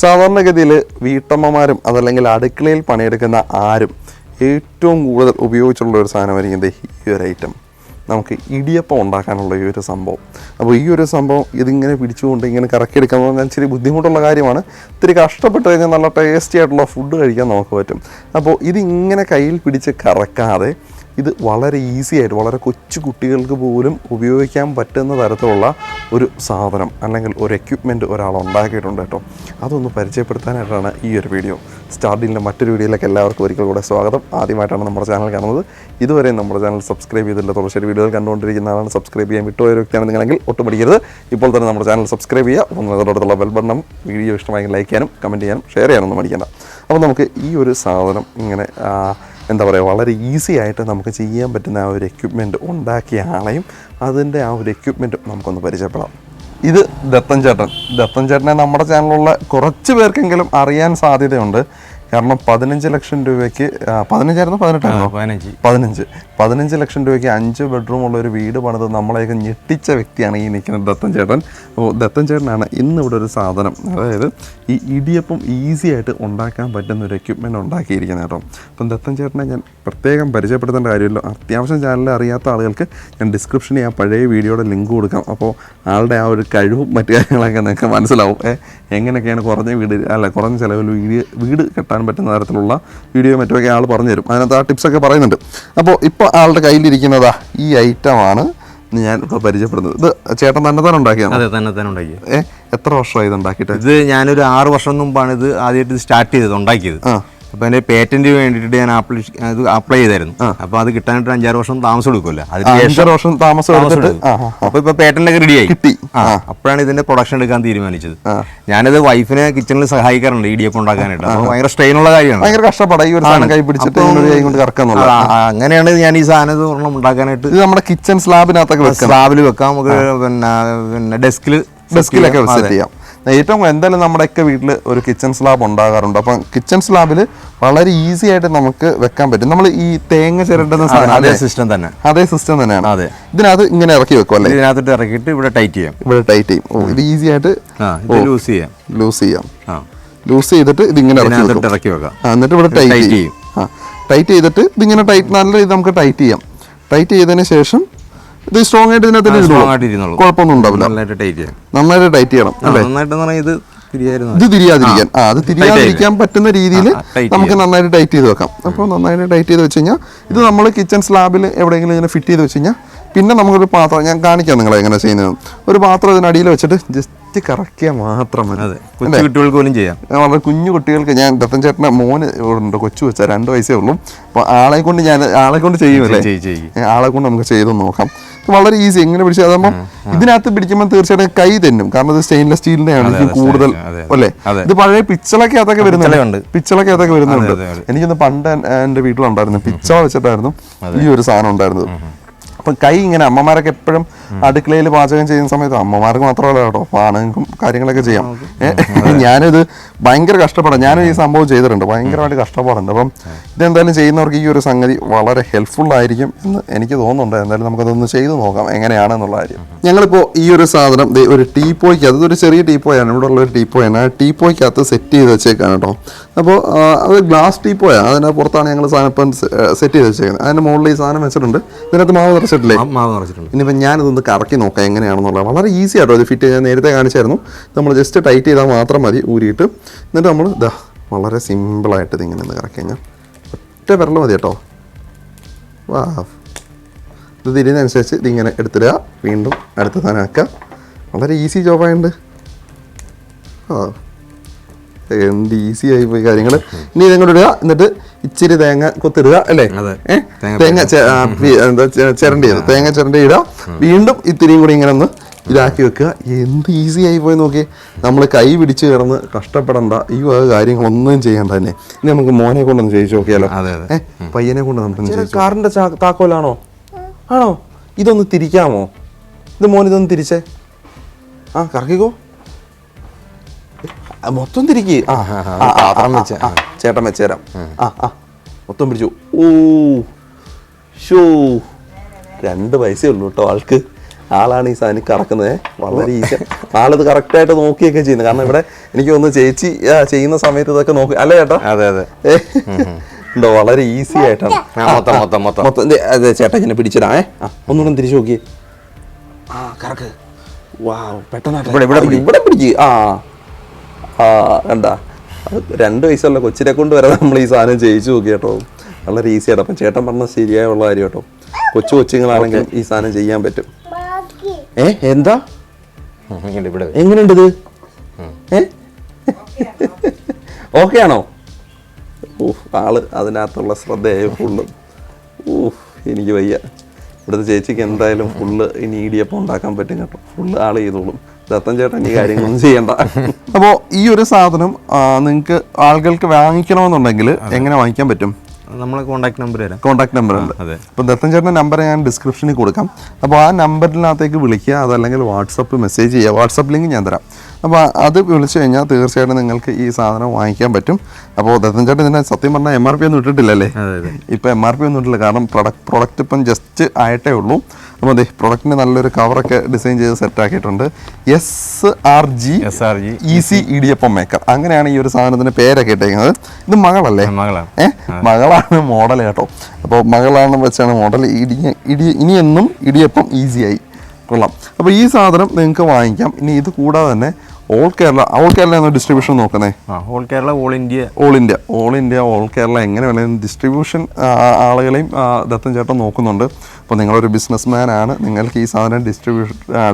സാധാരണഗതിയിൽ വീട്ടമ്മമാരും അതല്ലെങ്കിൽ അടുക്കളയിൽ പണിയെടുക്കുന്ന ആരും ഏറ്റവും കൂടുതൽ ഉപയോഗിച്ചുള്ള ഒരു സാധനമായിരിക്കും ഈ ഒരു ഐറ്റം. നമുക്ക് ഇടിയപ്പം ഉണ്ടാക്കാനുള്ള ഈ ഒരു സംഭവം. അപ്പോൾ ഈ ഒരു സംഭവം ഇതിങ്ങനെ പിടിച്ചുകൊണ്ട് ഇങ്ങനെ കറക്കിയെടുക്കാൻ പറഞ്ഞാൽ ഇച്ചിരി ബുദ്ധിമുട്ടുള്ള കാര്യമാണ്. ഇത്തിരി കഷ്ടപ്പെട്ട് കഴിഞ്ഞാൽ നല്ല ടേസ്റ്റി ആയിട്ടുള്ള ഫുഡ് കഴിക്കാൻ നമുക്ക് പറ്റും. അപ്പോൾ ഇതിങ്ങനെ കയ്യിൽ പിടിച്ച് കറക്കാതെ ഇത് വളരെ ഈസി ആയിട്ട് വളരെ കൊച്ചു കുട്ടികൾക്ക് പോലും ഉപയോഗിക്കാൻ പറ്റുന്ന തരത്തിലുള്ള ഒരു സാധനം അല്ലെങ്കിൽ ഒരു എക്യുപ്മെൻറ്റ് ഒരാൾ ഉണ്ടാക്കിയിട്ടുണ്ട് കേട്ടോ. അതൊന്ന് പരിചയപ്പെടുത്താനായിട്ടാണ് ഈ ഒരു വീഡിയോ. സ്റ്റാർട്ടിങ്ങിലെ മറ്റൊരു വീഡിയോയിലേക്ക് എല്ലാവർക്കും ഒരിക്കൽ കൂടെ സ്വാഗതം. ആദ്യമായിട്ടാണ് നമ്മുടെ ചാനൽ കാണുന്നത്, ഇതുവരെ നമ്മുടെ ചാനൽ സബ്സ്ക്രൈബ് ചെയ്തിട്ടുള്ള തുടർച്ചയായി വീഡിയോകൾ കണ്ടുകൊണ്ടിരിക്കുന്ന ആളാണ്. സബ്സ്ക്രൈബ് ചെയ്യാൻ വിട്ടുപോയ ഒരു വ്യക്തിയാണ് നിങ്ങളെങ്കിൽ ഒട്ടും പഠിക്കരുത്, ഇപ്പോൾ തന്നെ നമ്മുടെ ചാനൽ സബ്സ്ക്രൈബ് ചെയ്യുക. ഒന്ന് അതോടൊത്തുള്ള ബെൽ ബട്ടണും വീഡിയോ ഇഷ്ടമായി ലൈക്ക് ചെയ്യാനും കമൻറ്റ് ചെയ്യാനും ഷെയർ ചെയ്യാനൊന്നും മടിക്കേണ്ട. അപ്പോൾ നമുക്ക് ഈ ഒരു സാധനം ഇങ്ങനെ എന്താ പറയുക, വളരെ ഈസി ആയിട്ട് നമുക്ക് ചെയ്യാൻ പറ്റുന്ന ആ ഒരു എക്യുപ്മെൻറ്റ് ഉണ്ടാക്കിയ ആളെയും അതിൻ്റെ ആ ഒരു എക്യുപ്മെൻറ്റും നമുക്കൊന്ന് പരിചയപ്പെടാം. ഇത് ദത്തൻ ചേട്ടനെ നമ്മുടെ ചാനലിലുള്ള കുറച്ച് പേർക്കെങ്കിലും അറിയാൻ സാധ്യതയുണ്ട്. കാരണം 15 ലക്ഷം രൂപയ്ക്ക് 15 ലക്ഷം രൂപയ്ക്ക് 5 ബെഡ്റൂമുള്ള ഒരു വീട് പണിത് നമ്മളെയൊക്കെ ഞെട്ടിച്ച വ്യക്തിയാണ് ഈ നിൽക്കുന്ന ദത്തൻ ചേട്ടൻ. അപ്പോൾ ദത്തൻ ചേട്ടനാണ് ഇന്നിവിടെ ഒരു സാധനം, അതായത് ഈ ഇടിയപ്പം ഈസി ആയിട്ട് ഉണ്ടാക്കാൻ പറ്റുന്ന ഒരു എക്യുപ്മെൻറ്റ് ഉണ്ടാക്കിയിരിക്കുന്നത് കേട്ടോ. അപ്പം ദത്തൻ ചേട്ടനെ ഞാൻ പ്രത്യേകം പരിചയപ്പെടുത്തേണ്ട കാര്യമില്ല. അത്യാവശ്യം ചാനലിൽ അറിയാത്ത ആളുകൾക്ക് ഞാൻ ഡിസ്ക്രിപ്ഷനിൽ ആ പഴയ വീഡിയോയുടെ ലിങ്ക് കൊടുക്കാം. അപ്പോൾ ആളുടെ ആ ഒരു കഴിവും മറ്റു കാര്യങ്ങളൊക്കെ നിങ്ങൾക്ക് മനസ്സിലാവും. എങ്ങനെയൊക്കെയാണ് കുറഞ്ഞ ചിലവിൽ വീട് കെട്ടാൻ പറ്റുന്ന തരത്തിലുള്ള വീഡിയോ മറ്റൊക്കെ ആൾ പറഞ്ഞു തരും. അതിനകത്ത് ആ ടിപ്സൊക്കെ പറയുന്നുണ്ട്. അപ്പോൾ ഇപ്പോൾ ആളുടെ കയ്യിലിരിക്കുന്നതാ ഈ ഐറ്റമാണ് ഞാൻ ഇപ്പോൾ പരിചയപ്പെടുന്നത്. ഇത് ചേട്ടൻ തന്നെ ഉണ്ടാക്കിയാണ്? അതെ, തന്നെ ഉണ്ടാക്കി. എത്ര വർഷമായി ഇത് ഉണ്ടാക്കിയിട്ട്? ഇത് ഞാനൊരു 6 വർഷം മുമ്പാണ് ഇത് ആദ്യമായിട്ട് സ്റ്റാർട്ട് ചെയ്തത്, ഉണ്ടാക്കിയത്. അപ്പോൾ എൻ്റെ പേറ്റന്റ് വേണ്ടിയിട്ട് ഞാൻ അപ്ലൈ ചെയ്തായിരുന്നു. അപ്പോൾ അത് കിട്ടാനായിട്ട് 5-6 വർഷം താമസം എടുക്കുമല്ലോ. 5 വർഷം താമസം എടുത്തിട്ട് അപ്പോൾ ഇപ്പോൾ പേറ്റന്റ് ഒക്കെ റെഡിയായി കിട്ടി. അപ്പോഴാണ് ഇതിന്റെ പ്രൊഡക്ഷൻ എടുക്കാൻ തീരുമാനിച്ചത്. ഞാനിത് വൈഫിനെ കിച്ചണിൽ സഹായിക്കാറുണ്ട് ഇടിയപ്പം ഉണ്ടാക്കാനായിട്ട്. അപ്പോൾ ഭയങ്കര സ്ട്രെയിനുള്ള കാര്യമാണ്, ഭയങ്കര കഷ്ടപ്പാടായി ഒരു സാധനം കൈ പിടിച്ചിട്ട് അങ്ങനെയാണ് ഞാൻ ഈ സാധനം ഉണ്ടാക്കാനായിട്ട്. ഇത് നമ്മുടെ കിച്ചൺ സ്ലാബിൽ വെക്കാം, നമുക്ക് പിന്നെ ഡെസ്കിലൊക്കെ സെറ്റ് ചെയ്യാം. ഏറ്റവും എന്തായാലും നമ്മുടെയൊക്കെ വീട്ടിൽ ഒരു കിച്ചൺ സ്ലാബ് ഉണ്ടാകാറുണ്ട്. അപ്പം കിച്ചൺ സ്ലാബിൽ വളരെ ഈസി ആയിട്ട് നമുക്ക് വെക്കാൻ പറ്റും. നമ്മൾ ഈ തേങ്ങ ചിരണ്ടുന്ന സാധനം അതേ സിസ്റ്റം തന്നെയാണ്. അതെ, ഇതിനകത്ത് ഇങ്ങനെ ഇറക്കി വെക്കും അല്ലേ? ഇതിനകത്തിട്ട് ഇറക്കിയിട്ട് ഇവിടെ ടൈറ്റ് ചെയ്യാം. ഇത് ഈസി ആയിട്ട് ലൂസ് ചെയ്തിട്ട് ഇതിങ്ങനെ ഇറക്കി വെക്കാം. എന്നിട്ട് ഇവിടെ ടൈറ്റ് ചെയ്തിട്ട് ഇതിങ്ങനെ നല്ല ഇത് നമുക്ക് ടൈറ്റ് ചെയ്യാം. ടൈറ്റ് ചെയ്തതിന് ശേഷം ഇത് സ്ട്രോങ് ആയിട്ട് ഇതിനകത്ത് കുഴപ്പമൊന്നും ഉണ്ടാവില്ല. നന്നായിട്ട് ടൈറ്റ് ചെയ്യണം അല്ലേ? ഇത് തിരിയാതിരിക്കാൻ പറ്റുന്ന രീതിയിൽ നമുക്ക് നന്നായിട്ട് ടൈറ്റ് ചെയ്ത് വെക്കാം. അപ്പോൾ നന്നായിട്ട് ടൈറ്റ് ചെയ്ത് വെച്ച് കഴിഞ്ഞാൽ ഇത് നമ്മൾ കിച്ചൺ സ്ലാബിൽ എവിടെയെങ്കിലും ഇങ്ങനെ ഫിറ്റ് ചെയ്ത് വെച്ച് കഴിഞ്ഞാൽ പിന്നെ നമുക്കൊരു പാത്രം, ഞാൻ കാണിക്കാം നിങ്ങളെ എങ്ങനെ ചെയ്യുന്നത്. ഒരു പാത്രം ഇതിനടിയിൽ വെച്ചിട്ട് ജസ്റ്റ് കറക്കിയാൽ മാത്രം മതി. കുട്ടികൾക്ക് പോലും ചെയ്യാം. വളരെ കുഞ്ഞു കുട്ടികൾക്ക്. ഞാൻ ദത്തൻ ചേട്ടൻ്റെ മോന് ഉണ്ട്, കൊച്ചു വെച്ചാൽ 2 വയസ്സേ ഉള്ളൂ. അപ്പോൾ ആളെ കൊണ്ട് ചെയ്യുമല്ലേ, ആളെ കൊണ്ട് നമുക്ക് ചെയ്ത് നോക്കാം. വളരെ ഈസി. എങ്ങനെ പിടിച്ചാൽ അതാകുമ്പോൾ ഇതിനകത്ത് പിടിക്കുമ്പോൾ തീർച്ചയായിട്ടും കൈ തെന്നും. കാരണം ഇത് സ്റ്റെയിൻലെസ് സ്റ്റീലിന്റെ ആണ് ഇത് കൂടുതൽ അല്ലേ? ഇത് പഴയ പിച്ചളൊക്കെ അതൊക്കെ വരുന്നുണ്ട്. എനിക്കൊന്ന് പണ്ട് എൻ്റെ വീട്ടിലുണ്ടായിരുന്നു, പിച്ചള വെച്ചിട്ടായിരുന്നു ഈ ഒരു സാധനം ഉണ്ടായിരുന്നത്. അപ്പം കൈ ഇങ്ങനെ അമ്മമാരൊക്കെ എപ്പോഴും അടുക്കളയിൽ പാചകം ചെയ്യുന്ന സമയത്ത്, അമ്മമാർക്ക് മാത്രമല്ല കേട്ടോ, ആണുങ്ങൾക്കും കാര്യങ്ങളൊക്കെ ചെയ്യാം. ഞാനിത് ഭയങ്കര കഷ്ടപ്പാടാണ്. ഞാനും ഈ സംഭവം ചെയ്തിട്ടുണ്ട്, ഭയങ്കരമായിട്ട് കഷ്ടപ്പാടുണ്ട്. അപ്പം ഇതെന്തായാലും ചെയ്യുന്നവർക്ക് ഈ ഒരു സംഗതി വളരെ ഹെൽപ്ഫുൾ ആയിരിക്കും എന്ന് എനിക്ക് തോന്നുന്നുണ്ട്. എന്തായാലും നമുക്കതൊന്ന് ചെയ്ത് നോക്കാം എങ്ങനെയാണെന്നുള്ള കാര്യം. ഞങ്ങളിപ്പോൾ ഈ ഒരു സാധനം ഒരു ടീപ്പോയ്ക്കകത്ത്, ഒരു ചെറിയ ടീപ്പോയാണ്, ഇവിടെ ഉള്ള ഒരു ടീപ്പോയാണ്, ആ ടീപ്പോയ്ക്കകത്ത് സെറ്റ് ചെയ്ത് വെച്ചേക്കാണ് കേട്ടോ. അപ്പോൾ അത് ഗ്ലാസ് ടീപ്പോയാണ്, അതിൻ്റെ പുറത്താണ് ഞങ്ങൾ സാധനം ഇപ്പം സെറ്റ് ചെയ്ത് വെച്ചേക്കുന്നത്. അതിൻ്റെ മുകളിൽ ഈ സാധനം വെച്ചിട്ടുണ്ട്. ഇതിനകത്ത് മാവ് നിറച്ചിട്ടില്ലേ? ഇനിയിപ്പോൾ ഞാനിതൊന്ന് കറക്കി നോക്കാം എങ്ങനെയാണെന്നുള്ളത്. വളരെ ഈസി ആട്ടോ ഇത് ഫിറ്റ് ചെയ്യാൻ. നേരത്തെ കാണിച്ചായിരുന്നു. നമ്മൾ ജസ്റ്റ് ടൈറ്റ് ചെയ്താൽ മാത്രം മതി, ഊരിയിട്ട്. എന്നിട്ട് നമ്മൾ വളരെ സിമ്പിളായിട്ട് ഇതിങ്ങനെ ഒന്ന് കറക്കി കഴിഞ്ഞാൽ ഒറ്റ വിരൽ മതി കേട്ടോ. വാ, ഇത് തിരിയുന്നതനുസരിച്ച് ഇതിങ്ങനെ എടുത്തിടുക, വീണ്ടും അടുത്ത സാധനം ആക്കുക. വളരെ ഈസി ജോബായുണ്ട്. എന്ത് ഈസി ആയി പോയി കാര്യങ്ങൾ. ഇനി ഇതങ്ങോട്ട് ഇടുക, എന്നിട്ട് ഇച്ചിരി തേങ്ങ കൊത്തിടുക അല്ലേ? തേങ്ങ ചിരണ്ടി ഇടുക. വീണ്ടും ഇത്തിരിയും കൂടി ഇങ്ങനെ ഒന്ന് ഇതാക്കി വെക്കുക. എന്ത് ഈസി ആയി പോയി നോക്കി. നമ്മൾ കൈ പിടിച്ച് കിടന്ന് കഷ്ടപ്പെടണ്ട, ഈ വക കാര്യങ്ങളൊന്നും ചെയ്യണ്ട തന്നെ. ഇനി നമുക്ക് മോനെ കൊണ്ടൊന്ന് ചെയ്യിച്ചു നോക്കിയാലോ? പയ്യനെ കൊണ്ട് നമുക്ക്. കാറിന്റെ താക്കോലാണോ? ആണോ? ഇതൊന്ന് തിരിക്കാമോ? ഇത് മോനിതൊന്ന് തിരിച്ചേ. കറക്കിക്കോ, മൊത്തം തിരിക്ക്. ചേട്ടൻ വെച്ചേരാം. മൊത്തം പിടിച്ചു. ഓ ഷോ, 2 വയസ്സേ ഉള്ളൂ കേട്ടോ ആൾക്ക്. ആളാണ് ഈ സാധനം കറക്കുന്നത്. വളരെ ഈസി. ആളിത് കറക്റ്റായിട്ട് നോക്കിയൊക്കെ ചെയ്യുന്നത്. കാരണം ഇവിടെ എനിക്ക് തോന്നുന്നു ചേച്ചി ചെയ്യുന്ന സമയത്ത് ഇതൊക്കെ നോക്കി അല്ലേ ചേട്ടാ? അതെ അതെ ഉണ്ടോ, വളരെ ഈസി ആയിട്ടാണ്. അതെ ചേട്ടാ ഇങ്ങനെ പിടിച്ചിടാ. ഒന്നുകൂടെ തിരിച്ചു നോക്കിയേ. കറക്ക്. പെട്ടെന്ന് ഇവിടെ പിടിക്ക്. കണ്ടാ, 2 വയസ്സുള്ള കൊച്ചിനെ കൊണ്ട് വരെ നമ്മൾ ഈ സാധനം ചെയ്യിച്ചു നോക്കി കേട്ടോ. വളരെ ഈസി ആയിട്ട്. അപ്പം ചേട്ടൻ പറഞ്ഞത് ശരിയായുള്ള കാര്യം കേട്ടോ. കൊച്ചുങ്ങളാണെങ്കിലും ഈ സാധനം ചെയ്യാൻ പറ്റും. എന്താ എങ്ങനെയുണ്ട് ഇത്? ഓക്കെ ആണോ? ആള് അതിനകത്തുള്ള ശ്രദ്ധയായി ഫുള്ള്. എനിക്ക് വയ്യ. ഇവിടുത്തെ ചേച്ചിക്ക് എന്തായാലും ഫുള്ള് ഇനി ഇടിയപ്പം ഉണ്ടാക്കാൻ പറ്റും കേട്ടോ. ഫുള്ള് ആള് ചെയ്തോളും. ദത്തൻ ചേട്ടൻ ഈ കാര്യങ്ങളൊന്നും ചെയ്യണ്ട. അപ്പോൾ ഈ ഒരു സാധനം നിങ്ങൾക്ക് ആളുകൾക്ക് വാങ്ങിക്കണമെന്നുണ്ടെങ്കിൽ എങ്ങനെ വാങ്ങിക്കാൻ പറ്റും? നമ്മളെ കോൺടാക്ട് നമ്പർ തരാം. കോൺടാക്ട് നമ്പർ ഉണ്ട്. അപ്പോൾ ദത്തൻ ചേട്ടൻ്റെ നമ്പർ ഞാൻ ഡിസ്ക്രിപ്ഷനിൽ കൊടുക്കാം. അപ്പോൾ ആ നമ്പറിനകത്തേക്ക് വിളിക്കുക, അതല്ലെങ്കിൽ വാട്സപ്പ് മെസ്സേജ് ചെയ്യുക. വാട്സപ്പ് ലിങ്ക് ഞാൻ തരാം. അപ്പോൾ അത് വിളിച്ചു കഴിഞ്ഞാൽ തീർച്ചയായിട്ടും നിങ്ങൾക്ക് ഈ സാധനം വാങ്ങിക്കാൻ പറ്റും. അപ്പോൾ ദത്തൻ ചേട്ടൻ ഇതിനെ സത്യം പറഞ്ഞാൽ MRP ഒന്നും ഇട്ടിട്ടില്ലല്ലേ? ഇപ്പോൾ MRP ഒന്നും ഇട്ടില്ല. കാരണം പ്രൊഡക്റ്റ് ഇപ്പം ജസ്റ്റ് ആയിട്ടേ ഉള്ളൂ. അപ്പോൾ അതെ, പ്രൊഡക്റ്റിന് നല്ലൊരു കവറൊക്കെ ഡിസൈൻ ചെയ്ത് സെറ്റാക്കിയിട്ടുണ്ട്. SRG ഈസി ഇടിയപ്പം മേക്കർ, അങ്ങനെയാണ് ഈ ഒരു സാധനത്തിന് പേരൊക്കെ ഇട്ടേക്കുന്നത്. ഇത് മകളല്ലേ? മകളാണ് മോഡൽ കേട്ടോ. അപ്പോൾ മകളാണെന്ന് വെച്ചാണ് മോഡൽ. ഇനിയെന്നും ഇടിയപ്പം ഈസിയായി കൊള്ളാം. അപ്പോൾ ഈ സാധനം നിങ്ങൾക്ക് വാങ്ങിക്കാം. ഇനി ഇത് കൂടാതെ തന്നെ ഓൾ കേരള എന്ന ഡിസ്ട്രിബ്യൂഷൻ നോക്കുന്നേ. All Kerala, all India, all Kerala എങ്ങനെ വേണമെങ്കിലും ഡിസ്ട്രിബ്യൂഷൻ ആളുകളെയും ദത്തൻ ചേട്ടൻ നോക്കുന്നുണ്ട്. അപ്പോൾ നിങ്ങളൊരു ബിസിനസ് ആണ്, നിങ്ങൾക്ക് ഈ സാധനം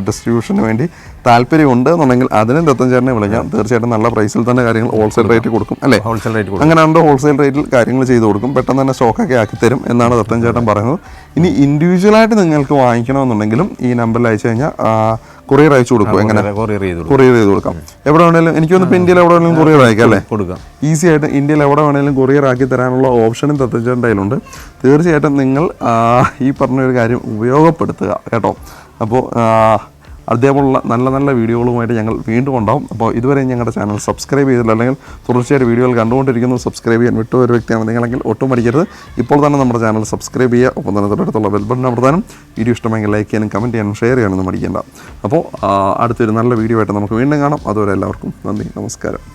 ഡിസ്ട്രിബ്യൂഷന് വേണ്ടി താല്പര്യമുണ്ട് എന്നുണ്ടെങ്കിൽ അതിന് ദത്തൻ ചേട്ടനെ വിളിക്കാം. തീർച്ചയായിട്ടും നല്ല പ്രൈസിൽ തന്നെ കാര്യങ്ങൾ ഹോൾസെയിൽ റേറ്റ് കൊടുക്കും അല്ലേ? ഹോൾസെയിൽ റേറ്റ് അങ്ങനെയാണ്ട് ഹോൾസെയിൽ റേറ്റിൽ കാര്യങ്ങൾ ചെയ്ത് കൊടുക്കും. പെട്ടെന്ന് തന്നെ സ്റ്റോക്കൊക്കെ ആക്കി തരും എന്നാണ് ദത്തൻ ചേട്ടൻ പറയുന്നത്. ഇനി ഇൻഡിവിജ്വലായിട്ട് നിങ്ങൾക്ക് വാങ്ങിക്കണമെന്നുണ്ടെങ്കിലും ഈ നമ്പറിൽ അയച്ചു കഴിഞ്ഞാൽ കൊറിയർ അയച്ചു കൊടുക്കും. എങ്ങനെ കൊറിയർ ചെയ്ത് കൊടുക്കാം. എവിടെ വേണേലും, എനിക്ക് തോന്നുന്നു ഇപ്പോൾ ഇന്ത്യയിൽ എവിടെ വേണമെങ്കിലും കൊറിയർ അയക്കാം അല്ലേ? കൊടുക്കാം. ഈസി ആയിട്ട് ഇന്ത്യയിൽ എവിടെ വേണേലും കൊറിയർ ആക്കി തരാനുള്ള ഓപ്ഷനും ദത്തൻ ചേട്ടൻ്റെ കയ്യിലുണ്ട്. തീർച്ചയായിട്ടും നിങ്ങൾ ഈ പറഞ്ഞൊരു കാര്യം ഉപയോഗപ്പെടുത്തുക കേട്ടോ. അപ്പോൾ അതേപോലുള്ള നല്ല നല്ല വീഡിയോകളുമായിട്ട് ഞങ്ങൾ വീണ്ടും ഉണ്ടാവും. അപ്പോൾ ഇതുവരെ ഞങ്ങളുടെ ചാനൽ സബ്സ്ക്രൈബ് ചെയ്തില്ല, അല്ലെങ്കിൽ തുടർച്ചയായിട്ട് വീഡിയോകൾ കണ്ടുകൊണ്ടിരിക്കുന്നു, സബ്സ്ക്രൈബ് ചെയ്യാൻ വിട്ടൊരു വ്യക്തിയാണ് നിങ്ങളെങ്കിൽ ഒട്ടും മടിക്കരുത്. ഇപ്പോൾ തന്നെ നമ്മുടെ ചാനൽ സബ്സ്ക്രൈബ് ചെയ്യുക. ഒപ്പം തന്നെ തൊട്ടടുത്തുള്ള ബെൽ ബട്ടൺ അമർത്താനും വീഡിയോ ഇഷ്ടമെങ്കിൽ ലൈക്ക് ചെയ്യാനും കമൻറ്റ് ചെയ്യാനും ഷെയർ ചെയ്യാനൊന്നും മടിക്കേണ്ട. അപ്പോൾ അടുത്തൊരു നല്ല വീഡിയോ ആയിട്ട് നമുക്ക് വീണ്ടും കാണാം. അതുവരെ എല്ലാവർക്കും നന്ദി, നമസ്കാരം.